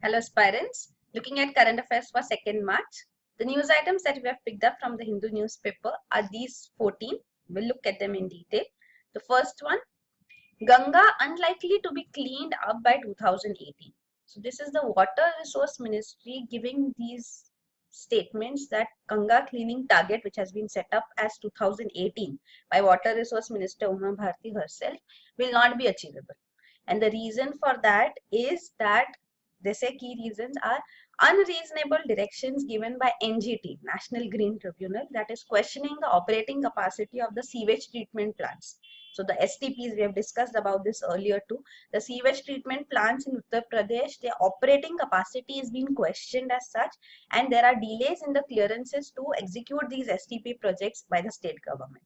Hello aspirants, looking at current affairs for 2nd March. The news items that we have picked up from the Hindu newspaper are these 14. We'll look at them in detail. The first one, Ganga unlikely to be cleaned up by 2018. So this is the Water Resource Ministry giving these statements that Ganga cleaning target, which has been set up as 2018 by Water Resource Minister Uma Bharti herself, will not be achievable. And the reason for that is that they say key reasons are unreasonable directions given by NGT, National Green Tribunal, that is questioning the operating capacity of the sewage treatment plants. So the STPs, we have discussed about this earlier too. The sewage treatment plants in Uttar Pradesh, their operating capacity is being questioned as such, and there are delays in the clearances to execute these STP projects by the state government.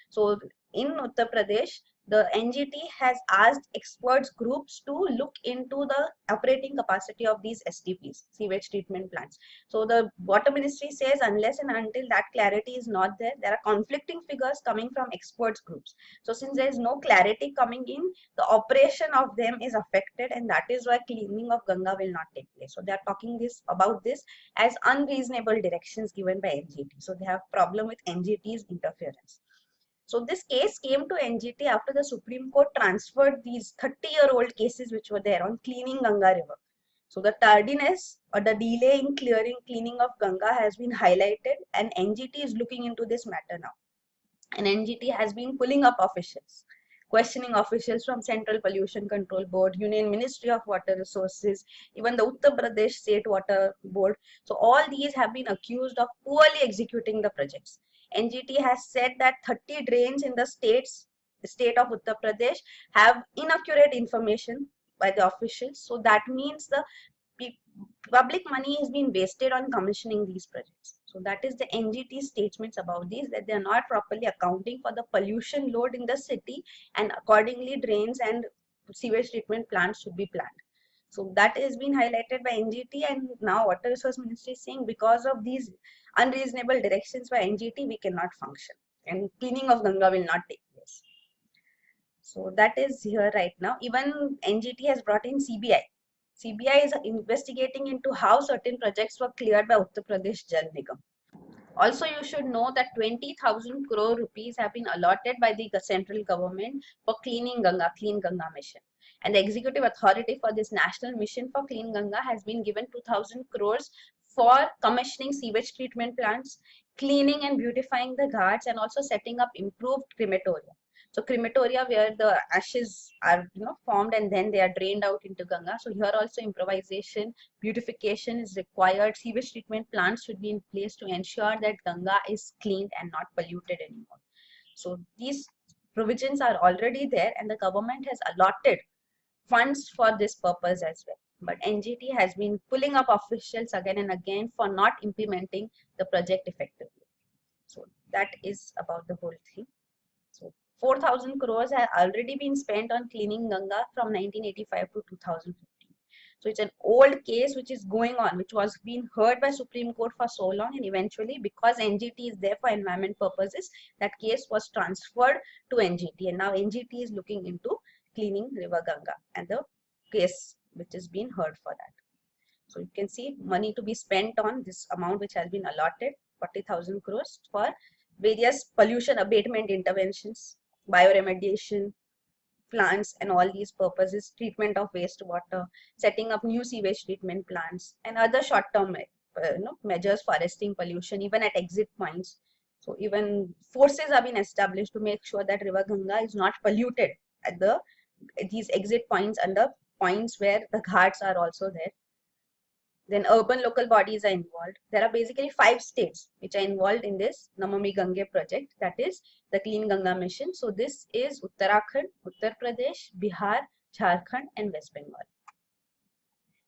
So in Uttar Pradesh, the NGT has asked experts groups to look into the operating capacity of these STPs, sewage treatment plants. So the water ministry says unless and until that clarity is not there, there are conflicting figures coming from experts groups. So since there is no clarity coming in, the operation of them is affected, and that is why cleaning of Ganga will not take place. So they are talking about this as unreasonable directions given by NGT. So they have problem with NGT's interference. So this case came to NGT after the Supreme Court transferred these 30-year-old cases which were there on cleaning Ganga River. So the tardiness or the delay in cleaning of Ganga has been highlighted, and NGT is looking into this matter now. And NGT has been pulling up officials, questioning officials from Central Pollution Control Board, Union Ministry of Water Resources, even the Uttar Pradesh State Water Board. So all these have been accused of poorly executing the projects. NGT has said that 30 drains in the state of Uttar Pradesh have inaccurate information by the officials. So that means the public money is being wasted on commissioning these projects. So that is the NGT statements about these, that they are not properly accounting for the pollution load in the city, and accordingly drains and sewage treatment plants should be planned. So that has been highlighted by NGT, and now Water Resource Ministry is saying because of these unreasonable directions by NGT, we cannot function and cleaning of Ganga will not take place. So that is here right now. Even NGT has brought in CBI. CBI is investigating into how certain projects were cleared by Uttar Pradesh Jal Nigam. Also, you should know that 20,000 crore rupees have been allotted by the central government for cleaning Ganga, Clean Ganga mission. And the executive authority for this national mission for Clean Ganga has been given 2,000 crores for commissioning sewage treatment plants, cleaning and beautifying the ghats, and also setting up improved crematoria. So crematoria where the ashes are formed and then they are drained out into Ganga. So here also improvisation, beautification is required. Sewage treatment plants should be in place to ensure that Ganga is cleaned and not polluted anymore. So these provisions are already there, and the government has allotted funds for this purpose as well. But NGT has been pulling up officials again and again for not implementing the project effectively. So that is about the whole thing. So 4,000 crores have already been spent on cleaning Ganga from 1985 to 2015. So it's an old case which is going on, which was being heard by Supreme Court for so long, and eventually because NGT is there for environment purposes, that case was transferred to NGT, and now NGT is looking into cleaning River Ganga and the case which is being heard for that. So you can see money to be spent on this amount which has been allotted, 40,000 crores for various pollution abatement interventions, bioremediation plants and all these purposes, treatment of wastewater, setting up new sewage treatment plants, and other short-term measures for arresting pollution, even at exit points. So even forces have been established to make sure that River Ganga is not polluted at these exit points and the points where the ghats are also there. Then urban local bodies are involved. There are basically 5 states which are involved in this Namami Gange project, that is the Clean Ganga mission. So this is Uttarakhand, Uttar Pradesh, Bihar, Jharkhand and West Bengal.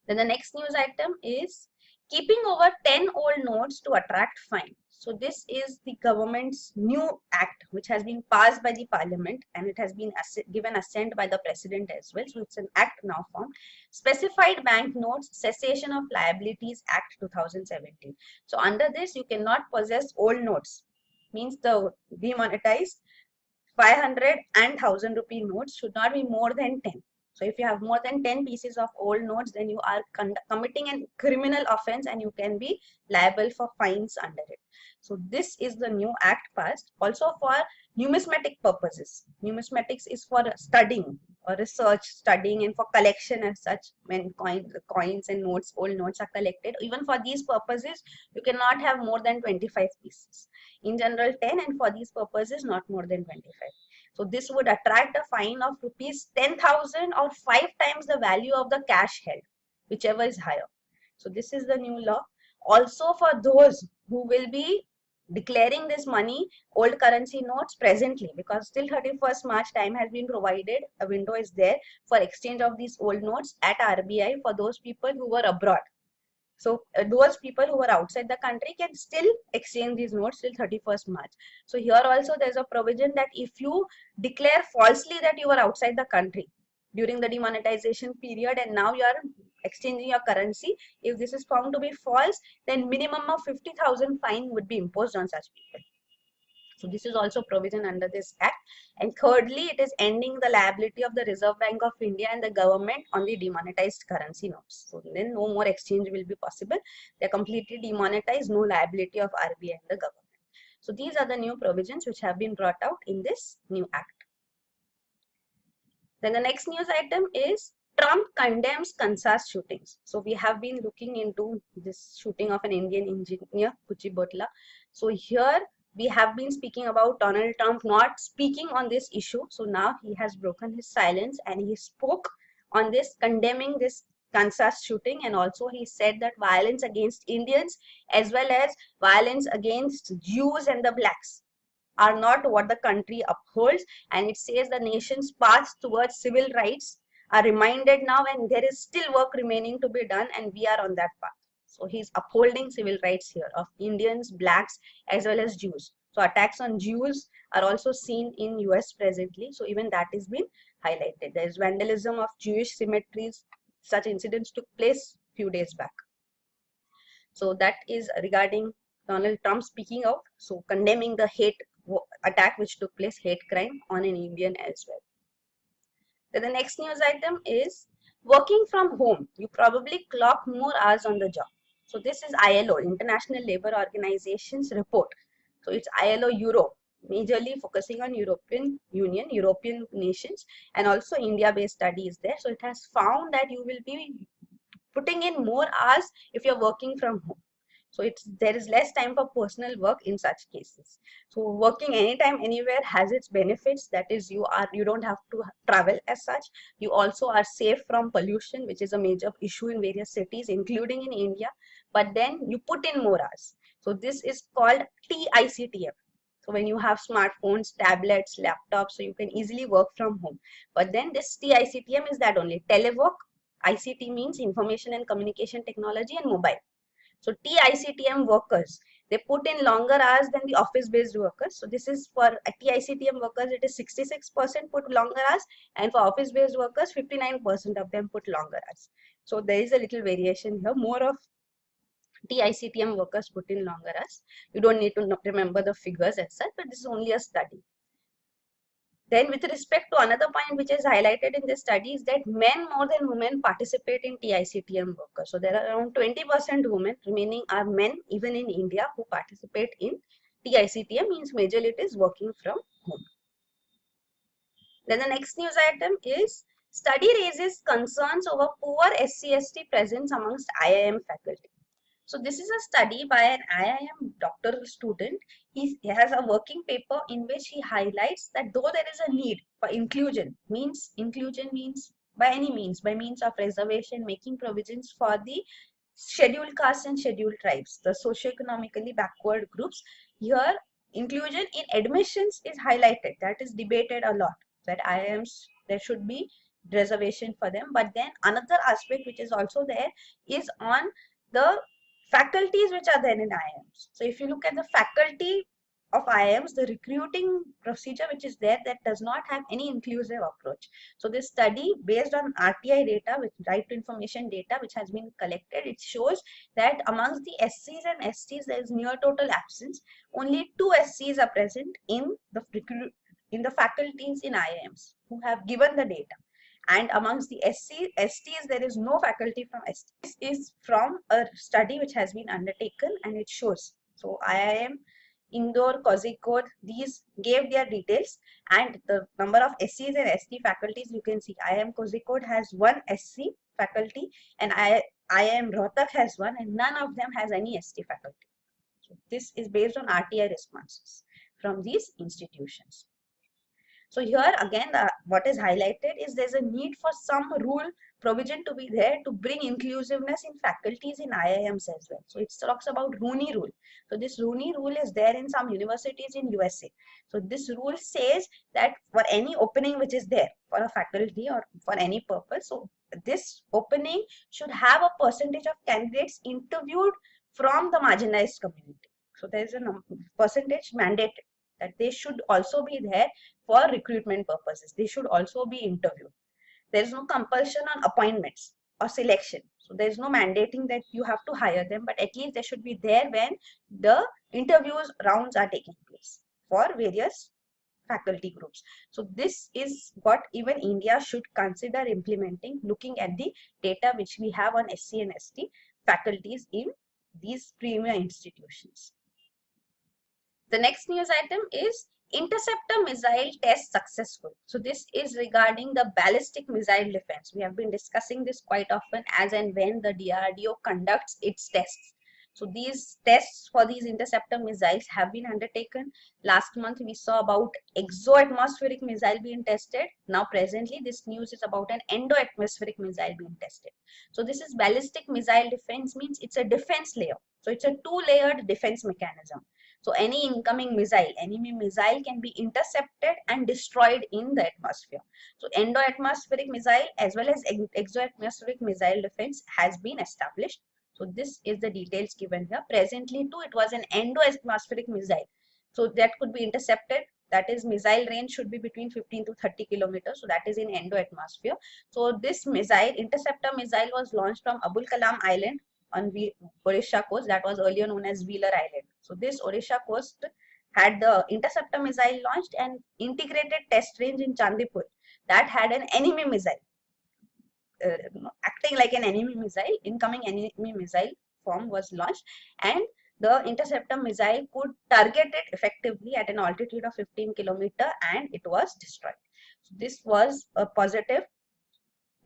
Then the next news item is keeping over 10 old notes to attract fine. So this is the government's new act which has been passed by the parliament, and it has been given assent by the president as well. So it's an act now formed. Specified Bank Notes Cessation of Liabilities Act 2017. So under this you cannot possess old notes. Means the demonetized 500 and 1000 rupee notes should not be more than 10. So if you have more than 10 pieces of old notes, then you are committing a criminal offense and you can be liable for fines under it. So this is the new act passed. Also for numismatic purposes. Numismatics is for studying or research, studying, and for collection as such. When coins and notes, old notes are collected, even for these purposes, you cannot have more than 25 pieces. In general, 10, and for these purposes, not more than 25. So this would attract a fine of rupees 10,000 or 5 times the value of the cash held, whichever is higher. So this is the new law. Also for those who will be declaring this money, old currency notes presently, because till 31st March time has been provided, a window is there for exchange of these old notes at RBI for those people who were abroad. So those people who are outside the country can still exchange these notes till 31st March. So here also there's a provision that if you declare falsely that you are outside the country during the demonetization period and now you are exchanging your currency, if this is found to be false, then minimum of 50,000 fine would be imposed on such people. So this is also provision under this act. And thirdly, it is ending the liability of the Reserve Bank of India and the government on the demonetized currency notes. So then no more exchange will be possible. They're completely demonetized, no liability of RBI and the government. So these are the new provisions which have been brought out in this new act. Then the next news item is Trump condemns concise shootings. So we have been looking into this shooting of an Indian engineer, Kuchibotla. So here we have been speaking about Donald Trump not speaking on this issue. So now he has broken his silence and he spoke on this, condemning this Kansas shooting, and also he said that violence against Indians as well as violence against Jews and the blacks are not what the country upholds, and it says the nation's path towards civil rights are reminded now, and there is still work remaining to be done, and we are on that path. So he's upholding civil rights here of Indians, blacks, as well as Jews. So attacks on Jews are also seen in US presently. So even that is been highlighted. There is vandalism of Jewish cemeteries. Such incidents took place few days back. So that is regarding Donald Trump speaking out. So condemning the hate attack which took place, hate crime on an Indian as well. Then the next news item is working from home. You probably clock more hours on the job. So this is ILO, International Labour Organization's report. So it's ILO Europe, majorly focusing on European Union, European nations, and also India-based study is there. So it has found that you will be putting in more hours if you're working from home. So there is less time for personal work in such cases. So working anytime, anywhere has its benefits. That is, you don't have to travel as such. You also are safe from pollution, which is a major issue in various cities, including in India. But then you put in more hours. So this is called TICTM. So when you have smartphones, tablets, laptops, so you can easily work from home. But then this TICTM is that only telework. ICT means information and communication technology and mobile. So TICTM workers, they put in longer hours than the office-based workers. So this is for TICTM workers, it is 66% put longer hours, and for office-based workers, 59% of them put longer hours. So there is a little variation here. More of TICTM workers put in longer hours. You don't need to remember the figures as such, but this is only a study. Then with respect to another point which is highlighted in this study is that men more than women participate in TICTM workers. So there are around 20% women, remaining are men even in India who participate in TICTM, means majorly it is working from home. Then the next news item is study raises concerns over poor SC/ST presence amongst IIM faculty. So this is a study by an IIM doctoral student. He has a working paper in which he highlights that though there is a need for inclusion means by any means, by means of reservation, making provisions for the scheduled castes and scheduled tribes, the socioeconomically backward groups. Here, inclusion in admissions is highlighted. That is debated a lot, that IIMs, there should be reservation for them. But then another aspect which is also there is on the faculties which are there in IIMs. So if you look at the faculty of IIMs, the recruiting procedure which is there, that does not have any inclusive approach. So this study based on RTI data, with right to information data which has been collected, it shows that amongst the SCs and STs there is near total absence. Only 2 SCs are present in the faculties in IIMs who have given the data. And amongst the STs, there is no faculty from ST. This is from a study which has been undertaken, and it shows. So IIM, Indore, Kozhikode, these gave their details, and the number of SCs and ST faculties you can see. IIM Kozhikode has one SC faculty, and IIM Rohtak has one, and none of them has any ST faculty. So this is based on RTI responses from these institutions. So here again, what is highlighted is there's a need for some rule provision to be there to bring inclusiveness in faculties in IIMs as well. So it talks about Rooney rule. So this Rooney rule is there in some universities in USA. So this rule says that for any opening which is there for a faculty or for any purpose, so this opening should have a percentage of candidates interviewed from the marginalized community. So there is a percentage mandated that they should also be there for recruitment purposes. They should also be interviewed. There is no compulsion on appointments or selection. So there is no mandating that you have to hire them, but at least they should be there when the interviews rounds are taking place for various faculty groups. So this is what even India should consider implementing, looking at the data which we have on SC and ST faculties in these premier institutions. The next news item is Interceptor missile test successful. So this is regarding the ballistic missile defense. We have been discussing this quite often as and when the DRDO conducts its tests. So these tests for these interceptor missiles have been undertaken. Last month we saw about exo-atmospheric missile being tested. Now presently this news is about an endo-atmospheric missile being tested. So this is ballistic missile defense, means it's a defense layer. So it's a two-layered defense mechanism. So any incoming missile, enemy missile can be intercepted and destroyed in the atmosphere. So endo-atmospheric missile as well as exo-atmospheric missile defense has been established. So this is the details given here. Presently too, it was an endo-atmospheric missile. So that could be intercepted. That is, missile range should be between 15 to 30 kilometers. So that is in endo-atmosphere. So this missile, interceptor missile, was launched from Abul Kalam Island on Odisha coast, that was earlier known as Wheeler Island. So this Odisha coast had the interceptor missile launched, and integrated test range in Chandipur that had an enemy missile, acting like an enemy missile, incoming enemy missile form was launched, and the interceptor missile could target it effectively at an altitude of 15 kilometers, and it was destroyed. So this was a positive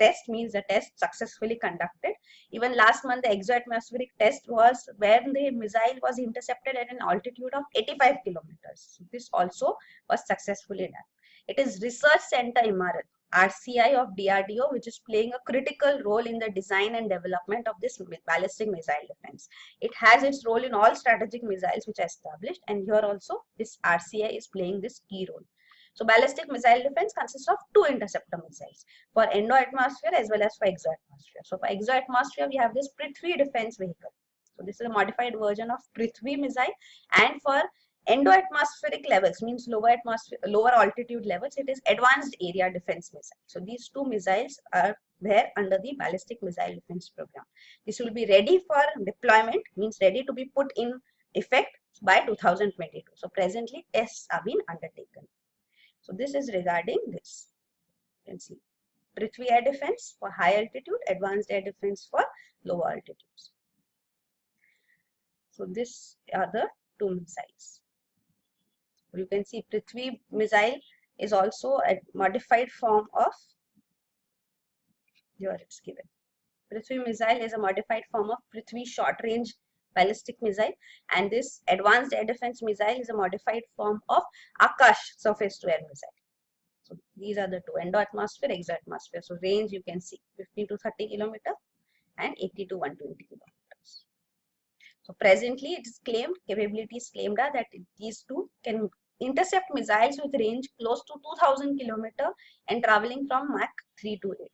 test, means the test successfully conducted. Even last month, the exo-atmospheric test was where the missile was intercepted at an altitude of 85 kilometers. So this also was successfully done. It is Research Center Imarat, RCI of DRDO, which is playing a critical role in the design and development of this ballistic missile defense. It has its role in all strategic missiles which are established, and here also this RCI is playing this key role. So ballistic missile defense consists of two interceptor missiles for endo-atmosphere as well as for exo-atmosphere. So for exo-atmosphere, we have this Prithvi defense vehicle. So this is a modified version of Prithvi missile, and for endo-atmospheric levels, means lower altitude levels, it is advanced area defense missile. So these two missiles are there under the ballistic missile defense program. This will be ready for deployment, means ready to be put in effect by 2022. So presently tests are being undertaken. So this is regarding this. You can see Prithvi air defense for high altitude, advanced air defense for lower altitudes. So these are the two missiles. You can see Prithvi missile is also a modified form of, here it's given. Prithvi missile is a modified form of Prithvi short range ballistic missile, and this advanced air defense missile is a modified form of Akash surface to air missile. So these are the two, endo-atmosphere, exo-atmosphere. So range you can see 15 to 30 kilometers and 80 to 120 kilometers. So presently it is claimed, capabilities claimed are that these two can intercept missiles with range close to 2000 kilometers and traveling from Mach 3 to 8.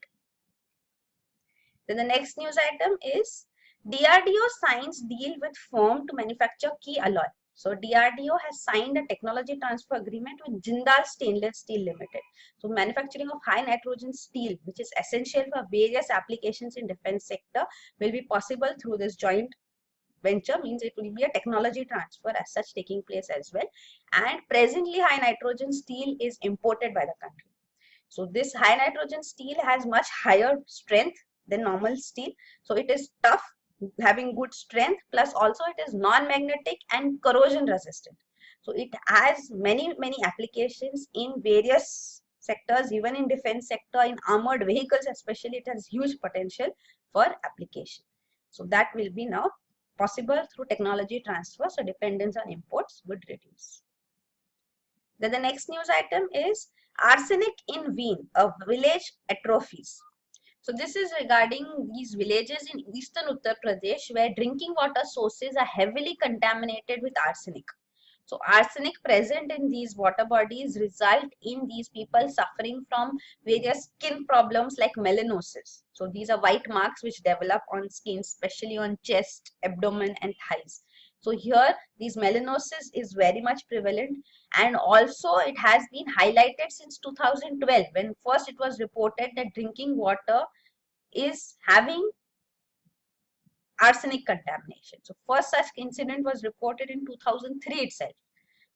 Then the next news item is DRDO signs deal with firm to manufacture key alloy. So DRDO has signed a technology transfer agreement with Jindal Stainless Steel Limited. So manufacturing of high nitrogen steel, which is essential for various applications in defense sector, will be possible through this joint venture, means it will be a technology transfer as such taking place as well. And presently high nitrogen steel is imported by the country. So this high nitrogen steel has much higher strength than normal steel. So it is tough, having good strength, plus also it is non-magnetic and corrosion resistant. So it has many applications in various sectors, even in defense sector, in armored vehicles especially. It has huge potential for application. So that will be now possible through technology transfer, so dependence on imports would reduce. Then the next news item is arsenic in Wien, a village atrophies. So this is regarding these villages in eastern Uttar Pradesh where drinking water sources are heavily contaminated with arsenic. So arsenic present in these water bodies result in these people suffering from various skin problems like melanosis. So these are white marks which develop on skin, especially on chest, abdomen and thighs. So here these melanosis is very much prevalent, and also it has been highlighted since 2012 when first it was reported that drinking water is having arsenic contamination. So first such incident was reported in 2003 itself.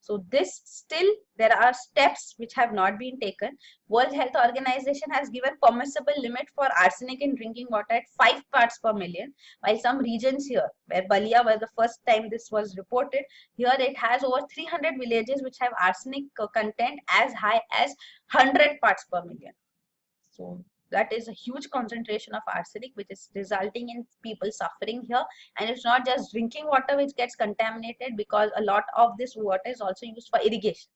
So this still there are steps which have not been taken. World Health Organization has given permissible limit for arsenic in drinking water at 5 parts per million, while some regions here where Balia was the first time this was reported, here it has over 300 villages which have arsenic content as high as 100 parts per million. So that is a huge concentration of arsenic which is resulting in people suffering here. And it's not just drinking water which gets contaminated, because a lot of this water is also used for irrigation.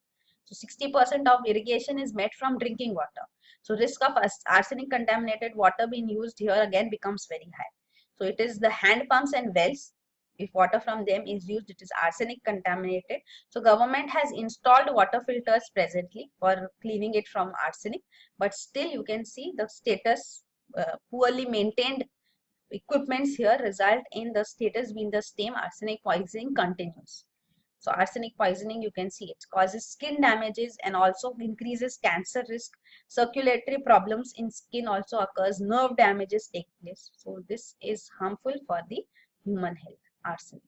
So 60% of irrigation is met from drinking water. So risk of arsenic contaminated water being used here again becomes very high. So it is the hand pumps and wells. If water from them is used, it is arsenic contaminated. So government has installed water filters presently for cleaning it from arsenic, but still you can see the status, poorly maintained equipments here result in the status being the same. Arsenic poisoning continues. So arsenic poisoning, you can see it causes skin damages and also increases cancer risk. Circulatory problems in skin also occurs. Nerve damages take place. So this is harmful for the human health, arsenic.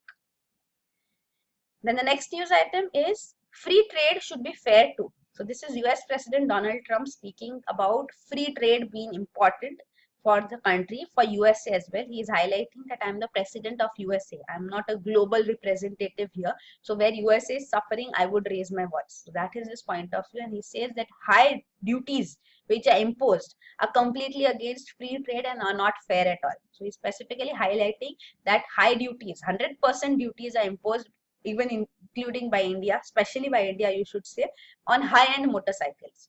Then the next news item is free trade should be fair too. So this is US President Donald Trump speaking about free trade being important for the country, for USA as well. He is highlighting that I am the president of USA. I am not a global representative here. So where USA is suffering, I would raise my voice. So that is his point of view. And he says that high duties which are imposed are completely against free trade and are not fair at all. So he's specifically highlighting that high duties, 100% duties are imposed, even including by India, especially by India, you should say, on high-end motorcycles.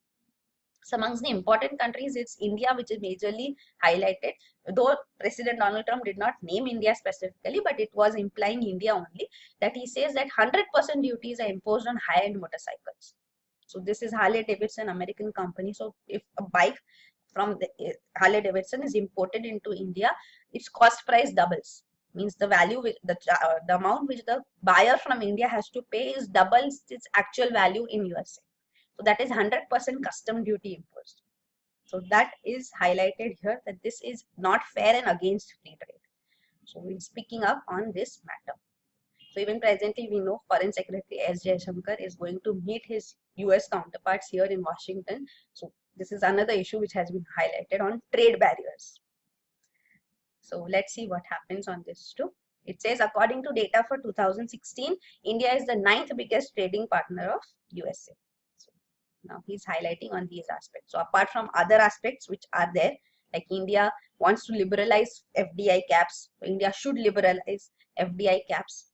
So amongst the important countries, it's India which is majorly highlighted, though President Donald Trump did not name India specifically, but it was implying India only, that he says that 100% duties are imposed on high-end motorcycles. So this is Harley Davidson, American company. So if a bike from the Harley Davidson is imported into India, its cost price doubles. Means the value, the amount which the buyer from India has to pay is doubles its actual value in USA. So that is 100% custom duty imposed. So that is highlighted here, that this is not fair and against free trade. So we're speaking up on this matter. So even presently we know Foreign Secretary S. Jaishankar is going to meet his US counterparts here in Washington. So this is another issue which has been highlighted on trade barriers. So let's see what happens on this too. It says according to data for 2016, India is the 9th biggest trading partner of USA. So now he's highlighting on these aspects. So apart from other aspects which are there, like India wants to liberalize FDI caps. So India should liberalize FDI caps,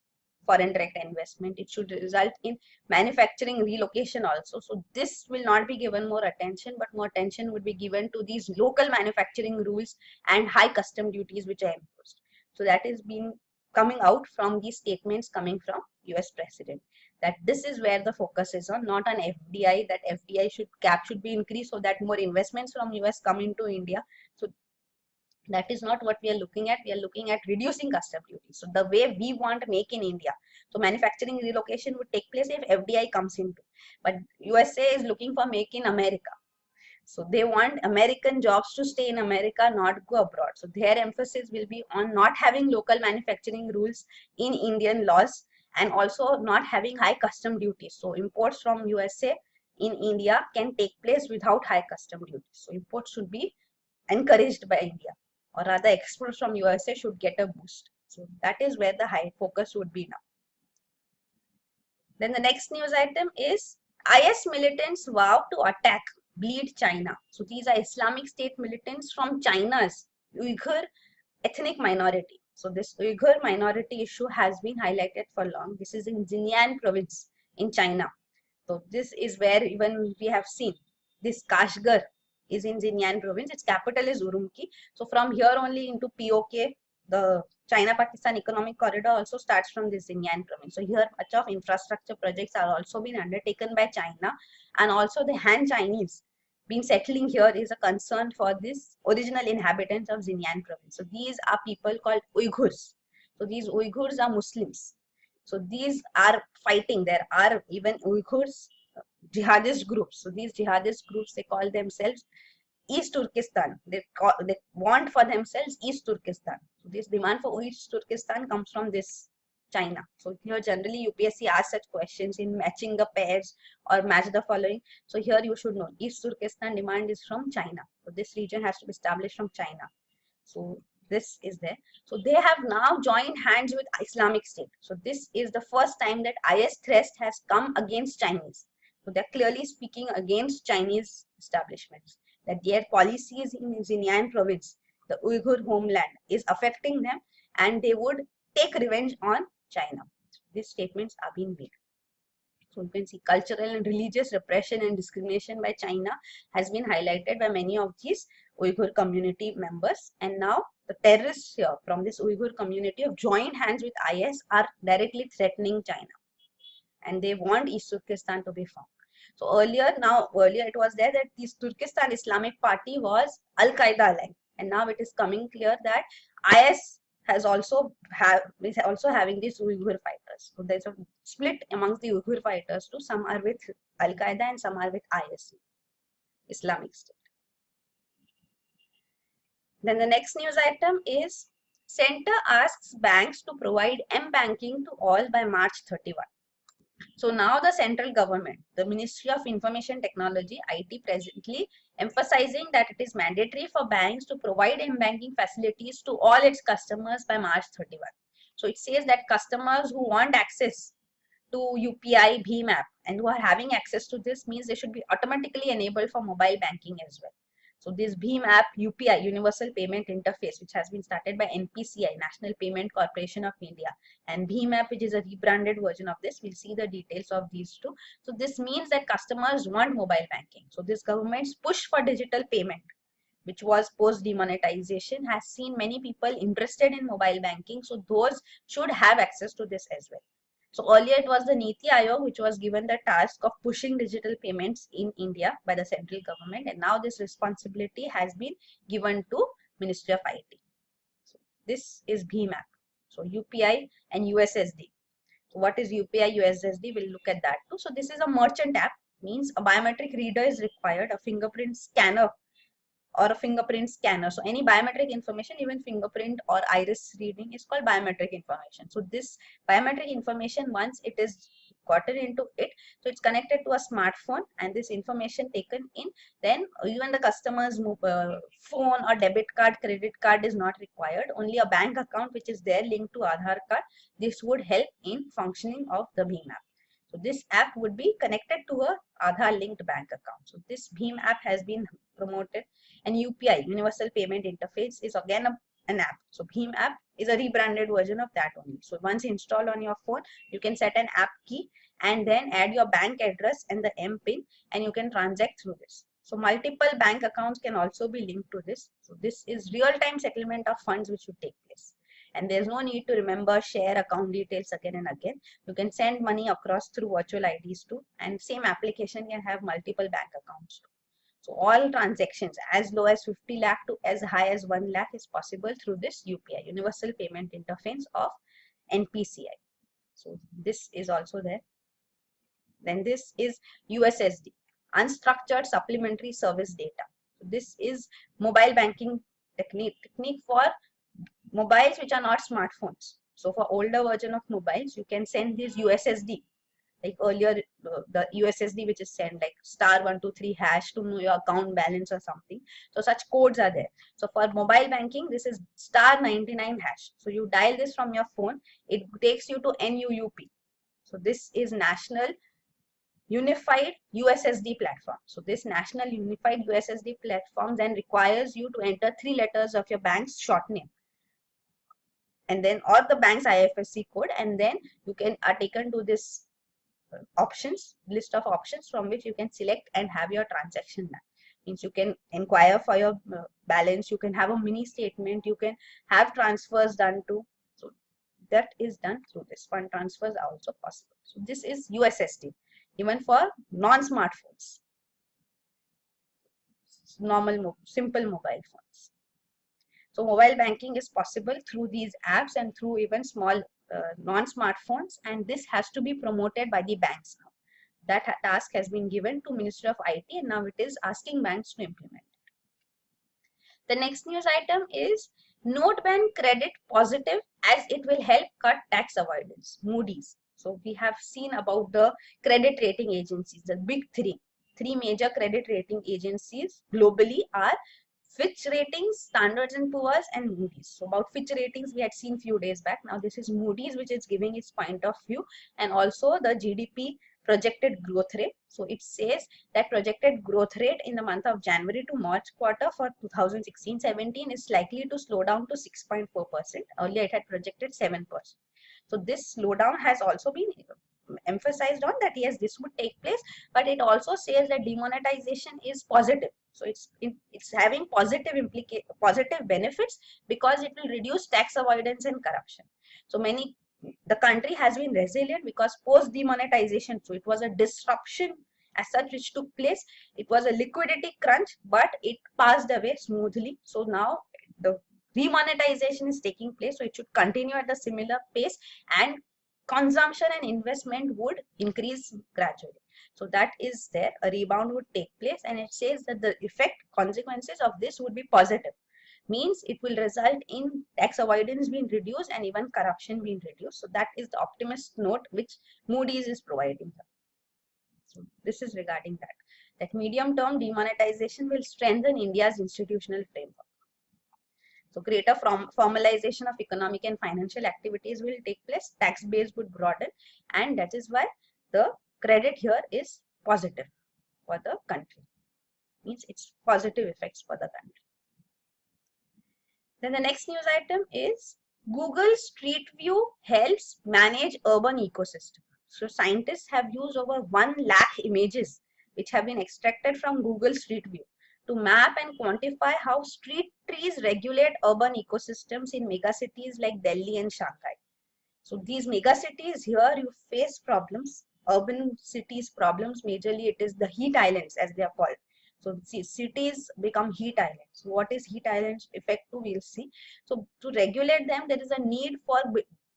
foreign direct investment. It should result in manufacturing relocation also. So this will not be given more attention, but more attention would be given to these local manufacturing rules and high custom duties which are imposed. So that is being coming out from these statements coming from US President, that this is where the focus is on, not on FDI, that FDI cap should be increased so that more investments from US come into India. So that is not what we are looking at. We are looking at reducing custom duties. So the way we want make in India. So manufacturing relocation would take place if FDI comes into. But USA is looking for make in America. So they want American jobs to stay in America, not go abroad. So their emphasis will be on not having local manufacturing rules in Indian laws, and also not having high custom duties. So imports from USA in India can take place without high custom duties. So imports should be encouraged by India, or rather exports from USA should get a boost. So that is where the high focus would be now. Then the next news item is IS militants vow to attack, bleed China. So these are Islamic State militants from China's Uyghur ethnic minority. So this Uyghur minority issue has been highlighted for long. This is in Xinjiang province in China. So this is where even we have seen this Kashgar is in Xinjiang province. Its capital is Urumqi. So from here only into POK, the China-Pakistan Economic Corridor also starts from this Xinjiang province. So here much of infrastructure projects are also being undertaken by China, and also the Han Chinese been settling here is a concern for this original inhabitants of Xinjiang province. So these are people called Uyghurs. So these Uyghurs are Muslims. So these are fighting. There are even Uyghurs jihadist groups. So these jihadist groups, they call themselves East Turkestan. They want for themselves East Turkestan. So this demand for East Turkestan comes from this China. So here generally UPSC asks such questions in matching the pairs or match the following. So here you should know East Turkestan demand is from China. So this region has to be established from China. So this is there. So they have now joined hands with Islamic State. So this is the first time that IS threat has come against Chinese. So they're clearly speaking against Chinese establishments, that their policies in Xinjiang province, the Uyghur homeland, is affecting them, and they would take revenge on China. These statements are being made. So you can see cultural and religious repression and discrimination by China has been highlighted by many of these Uyghur community members. And now the terrorists here from this Uyghur community have joined hands with IS are directly threatening China. And they want East Turkestan to be formed. So earlier it was there that this Turkestan Islamic Party was Al-Qaeda aligned. And now it is coming clear that IS is also having these Uyghur fighters. So there's a split amongst the Uyghur fighters too. Some are with Al-Qaeda and some are with IS, Islamic State. Then the next news item is Center asks banks to provide M-banking to all by March 31. So now the central government, the Ministry of Information Technology, IT, presently emphasizing that it is mandatory for banks to provide M-banking facilities to all its customers by March 31. So it says that customers who want access to UPI, BHIM app and who are having access to this means they should be automatically enabled for mobile banking as well. So this BHIM app, UPI, Universal Payment Interface, which has been started by NPCI, National Payment Corporation of India, and BHIM app, which is a rebranded version of this. We'll see the details of these two. So this means that customers want mobile banking. So this government's push for digital payment, which was post demonetization, has seen many people interested in mobile banking. So those should have access to this as well. So earlier it was the Niti Aayog which was given the task of pushing digital payments in India by the central government, and now this responsibility has been given to Ministry of IT. So this is BHIM app. So UPI and USSD. So what is UPI, USSD? We'll look at that too. So this is a merchant app, means a biometric reader is required, a fingerprint scanner or a fingerprint scanner. So any biometric information, even fingerprint or iris reading, is called biometric information. So this biometric information, once it is gotten into it, so it's connected to a smartphone, and this information taken in, then even the customer's phone or debit card, credit card is not required. Only a bank account which is there linked to Aadhaar card, this would help in functioning of the BHIM app. So this app would be connected to a Aadhaar linked bank account. So this BHIM app has been promoted, and UPI, Universal Payment Interface, is again an app. So BHIM app is a rebranded version of that only. So once installed on your phone, you can set an app key and then add your bank address and the M pin, and you can transact through this. So multiple bank accounts can also be linked to this. So this is real-time settlement of funds which should take place. And there's no need to remember, share account details again and again. You can send money across through virtual IDs too, and same application can have multiple bank accounts too. So all transactions as low as 50 lakh to as high as 1 lakh is possible through this UPI, Universal Payment Interface of NPCI. So this is also there. Then this is USSD, Unstructured Supplementary Service Data. So this is mobile banking technique for mobiles which are not smartphones. So for older version of mobiles, you can send this USSD, like earlier the USSD which is sent like *123# to know your account balance or something. So such codes are there. So for mobile banking, this is *99#. So you dial this from your phone, it takes you to NUUP. So this is National Unified USSD platform. So this National Unified USSD platform then requires you to enter 3 letters of your bank's short name, and then or the bank's IFSC code, and then you are taken to this list of options from which you can select and have your transaction done. Means you can inquire for your balance, you can have a mini statement, you can have transfers done to. So that is done through this. Fund transfers are also possible. So this is USSD, even for non-smartphones, normal simple mobile phones. So mobile banking is possible through these apps and through even small non-smartphones, and this has to be promoted by the banks now. That task has been given to Ministry of IT, and now it is asking banks to implement. The next news item is note ban credit positive as it will help cut tax avoidance. Moodys. So we have seen about the credit rating agencies, the big three. Three major credit rating agencies globally are Fitch Ratings, Standards and Poor's, and Moodys. So about Fitch Ratings we had seen few days back. Now this is Moodys, which is giving its point of view, and also the GDP projected growth rate. So it says that projected growth rate in the month of January to March quarter for 2016-17 is likely to slow down to 6.4%. Earlier it had projected 7%. So this slowdown has also been emphasized on that yes, this would take place, but it also says that demonetization is positive. So it's having positive benefits because it will reduce tax avoidance and corruption. So the country has been resilient because post demonetization, so it was a disruption as such which took place. It was a liquidity crunch, but it passed away smoothly. So now the remonetization is taking place, so it should continue at a similar pace, and consumption and investment would increase gradually. So that is there, a rebound would take place, and it says that the consequences of this would be positive. Means it will result in tax avoidance being reduced and even corruption being reduced. So that is the optimist note which Moodys is providing here. So this is regarding that medium term demonetization will strengthen India's institutional framework. So greater formalization of economic and financial activities will take place, tax base would broaden, and that is why the credit here is positive for the country. Means it's positive effects for the country. Then the next news item is Google Street View helps manage urban ecosystem. So scientists have used over 1 lakh images which have been extracted from Google Street View to map and quantify how street trees regulate urban ecosystems in megacities like Delhi and Shanghai. So these megacities here, you face problems, urban cities problems, majorly it is the heat islands as they are called. So cities become heat islands. So what is heat islands effect to, we'll see. So to regulate them, there is a need for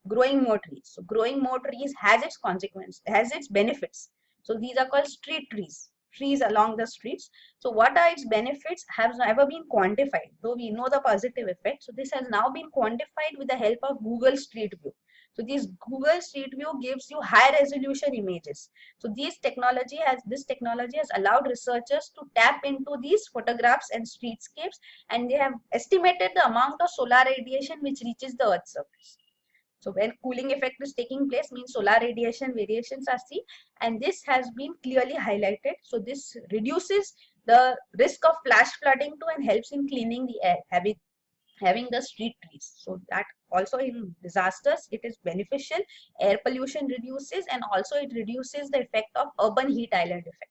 growing more trees. So growing more trees has its consequences, has its benefits. So these are called street trees along the streets. So what are its benefits have never been quantified, though we know the positive effect. So this has now been quantified with the help of Google Street View. So this Google Street View gives you high resolution images. So this technology has allowed researchers to tap into these photographs and streetscapes, and they have estimated the amount of solar radiation which reaches the Earth's surface. So when cooling effect is taking place, means solar radiation variations are seen, and this has been clearly highlighted. So this reduces the risk of flash flooding too and helps in cleaning the air, having the street trees. So that also in disasters it is beneficial. Air pollution reduces, and also it reduces the effect of urban heat island effect.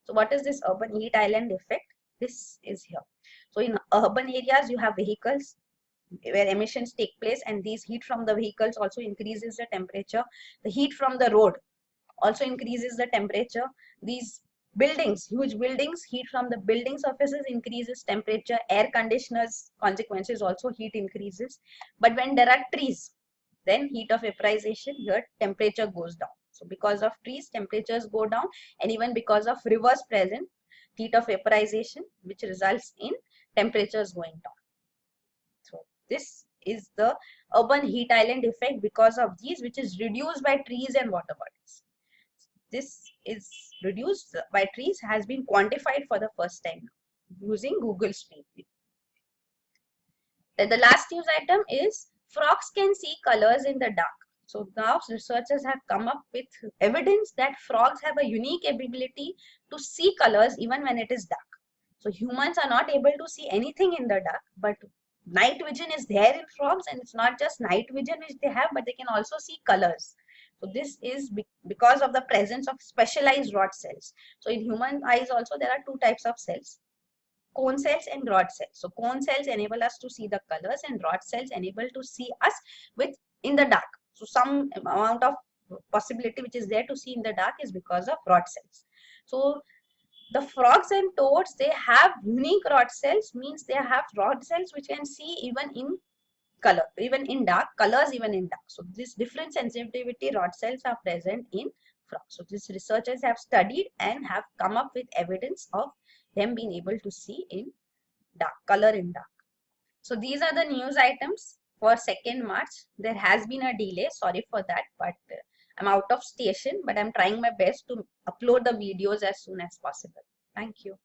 So what is this urban heat island effect? This is here. So in urban areas you have vehicles where emissions take place, and these heat from the vehicles also increases the temperature. The heat from the road also increases the temperature. These buildings, huge buildings, heat from the building surfaces increases temperature. Air conditioners consequences also heat increases. But when there are trees, then heat of vaporization, here temperature goes down. So because of trees, temperatures go down, and even because of rivers present, heat of vaporization, which results in temperatures going down. So this is the urban heat island effect because of these, which is reduced by trees and water bodies. this is reduced by trees has been quantified for the first time using Google Street View. Then the last news item is frogs can see colors in the dark. So now researchers have come up with evidence that frogs have a unique ability to see colors even when it is dark. So humans are not able to see anything in the dark, but night vision is there in frogs, and it's not just night vision which they have, but they can also see colors. So this is because of the presence of specialized rod cells. So in human eyes also there are two types of cells, cone cells and rod cells. So cone cells enable us to see the colors and rod cells enable to see us with in the dark. So some amount of possibility which is there to see in the dark is because of rod cells. So the frogs and toads, they have unique rod cells, means they have rod cells which can see even in color, even in dark, colors even in dark. So this different sensitivity rod cells are present in frogs. So these researchers have studied and have come up with evidence of them being able to see in dark, color in dark. So these are the news items for 2nd March. There has been a delay, sorry for that, but I'm out of station, but I'm trying my best to upload the videos as soon as possible. Thank you.